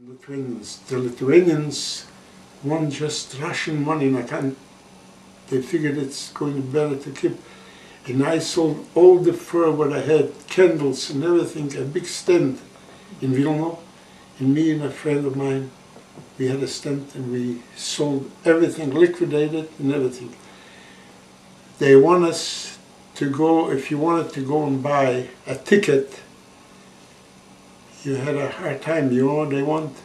The Lithuanians want just Russian money, and they figured it's going to be better to keep. And I sold all the fur what I had, candles and everything, a big stand in Vilna. And me and a friend of mine, we had a stand and we sold everything, liquidated and everything. They want us to go, if you wanted to go and buy a ticket, you had a hard time. You know what they want?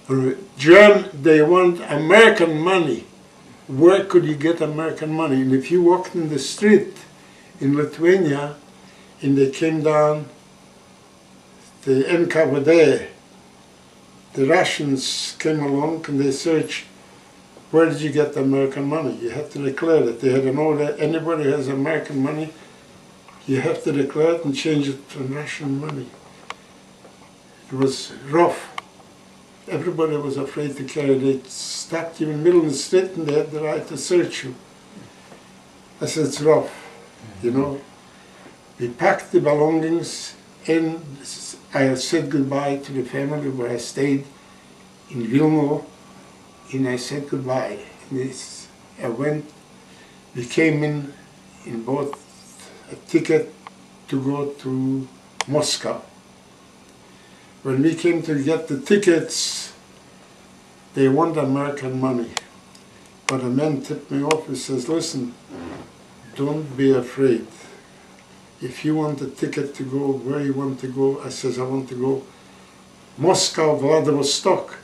They want American money. Where could you get American money? And if you walked in the street in Lithuania and they came down, the NKVD, the Russians came along and they searched, where did you get the American money? You have to declare it. They had an order, anybody who has American money, you have to declare it and change it to Russian money. It was rough. Everybody was afraid to carry it. They stopped you in the middle of the street and they had the right to search you. I said, it's rough, you know. We packed the belongings and I said goodbye to the family where I stayed in Vilna, and I said goodbye. And I went, we came in bought a ticket to go to Moscow. When we came to get the tickets, they want American money. But a man tipped me off, he says, listen, don't be afraid. If you want a ticket to go where you want to go, I says, I want to go Moscow, Vladivostok.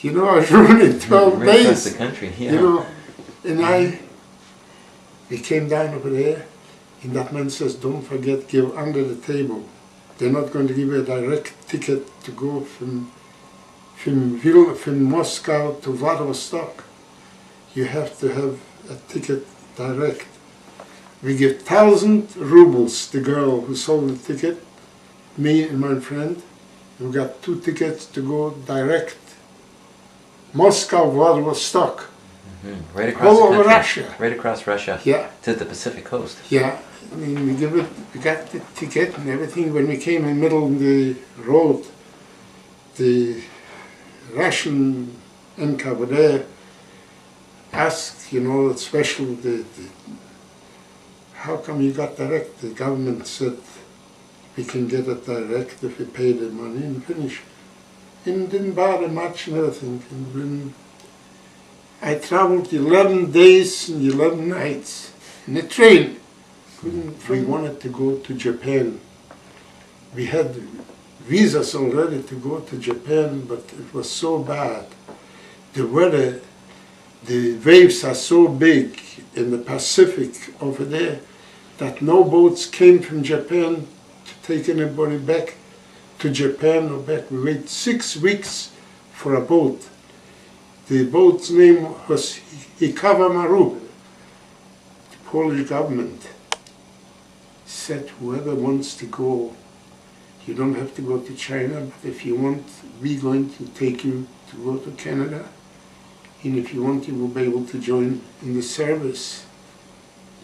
You know, I was running 12 days. Across the country, yeah. You know, and we came down over there, and that man says, don't forget, give under the table. They're not going to give you a direct ticket to go from Moscow to Vladivostok. You have to have a ticket direct. We give 1,000 rubles, the girl who sold the ticket, me and my friend. We got 2 tickets to go direct. Moscow, Vladivostok. Mm-hmm. Right across all the over country. Russia. Right across Russia. Yeah. To the Pacific coast. Yeah. I mean, we got the ticket and everything. When we came in the middle of the road, the Russian NKVD asked, you know, special, how come you got direct? The government said, we can get it direct if we pay the money and finish. And it didn't bother much and everything. And when I traveled 11 days and 11 nights in a train. We wanted to go to Japan. We had visas already to go to Japan, but it was so bad. The weather, the waves are so big in the Pacific over there that no boats came from Japan to take anybody back to Japan or back. We waited 6 weeks for a boat. The boat's name was Ikawa Maru, the Polish government. Said whoever wants to go, you don't have to go to China, but if you want, we're going to take you to go to Canada, and if you want, you will be able to join in the service.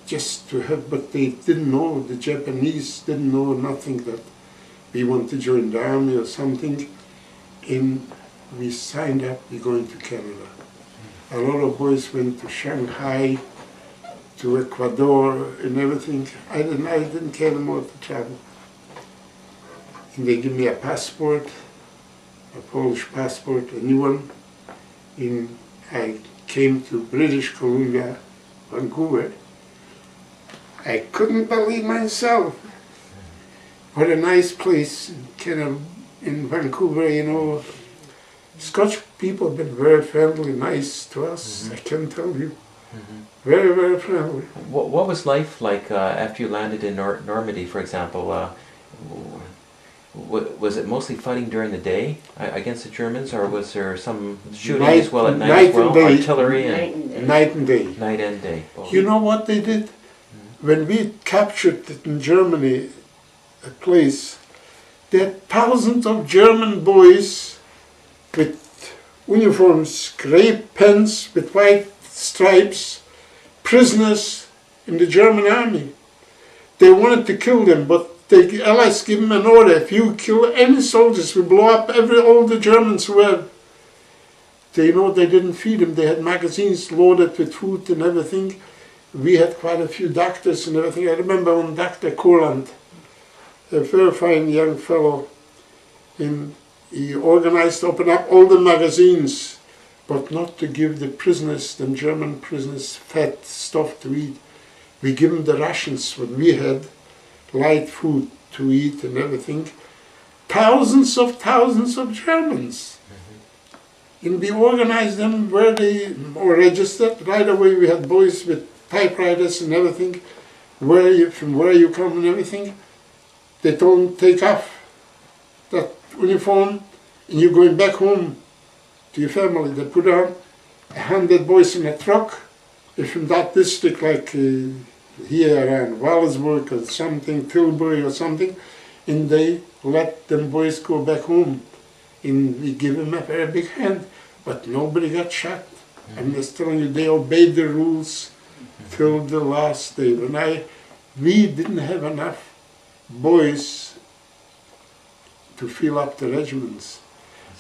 Just to have, but they didn't know, the Japanese didn't know nothing that we want to join the army or something, and we signed up, we're going to Canada. A lot of boys went to Shanghai, to Ecuador and everything. I didn't care anymore to travel. And they give me a passport, a Polish passport, a new one. And I came to British Columbia, Vancouver. I couldn't believe myself. What a nice place, kind of in Vancouver, you know. Scotch people have been very friendly, nice to us, I can tell you. Mm-hmm. Very, very friendly. What was life like after you landed in Normandy, for example? Was it mostly fighting during the day against the Germans, or was there some shooting as well at night as well? Artillery and night and day. Night and day. Both. You know what they did? Mm-hmm. When we captured it in Germany, a place, there had thousands of German boys with uniforms, grey pants with white stripes, prisoners in the German army. They wanted to kill them, but the Allies give them an order, if you kill any soldiers, we blow up all the Germans who were, they didn't feed them, they had magazines loaded with food and everything. We had quite a few doctors and everything. I remember one Dr. Kurland, a very fine young fellow, and he organized to open up all the magazines, but not to give the prisoners, the German prisoners, fat stuff to eat. We give them the rations, what we had, light food to eat and everything. Thousands of Germans. And we organized them where they were registered. Right away we had boys with typewriters and everything, from where you come and everything. They told them, take off that uniform and you're going back home to your family. They put on 100 boys in a truck, if from that district like here around Wallsburg or something, Tilbury or something, and they let them boys go back home. And we give them a very big hand, but nobody got shot. I'm just telling you, they obeyed the rules till the last day. We didn't have enough boys to fill up the regiments.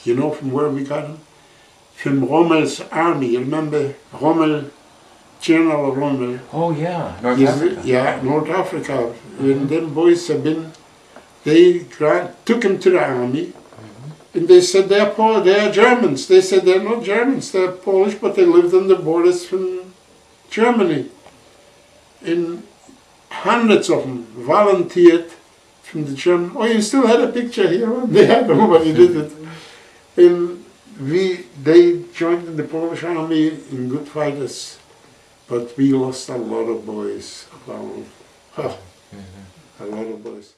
You know from where we got them? From Rommel's army. You remember Rommel, General Rommel? Oh yeah, North Africa. Yeah, North Africa. And them boys have been, they took him to the army, and they said they are Germans. They said they're not Germans, they're Polish, but they lived on the borders from Germany. And hundreds of them volunteered from the German. Oh, you still had a picture here? They had nobody did it. And they joined in the Polish army in good fighters, but we lost a lot of boys. A lot of boys.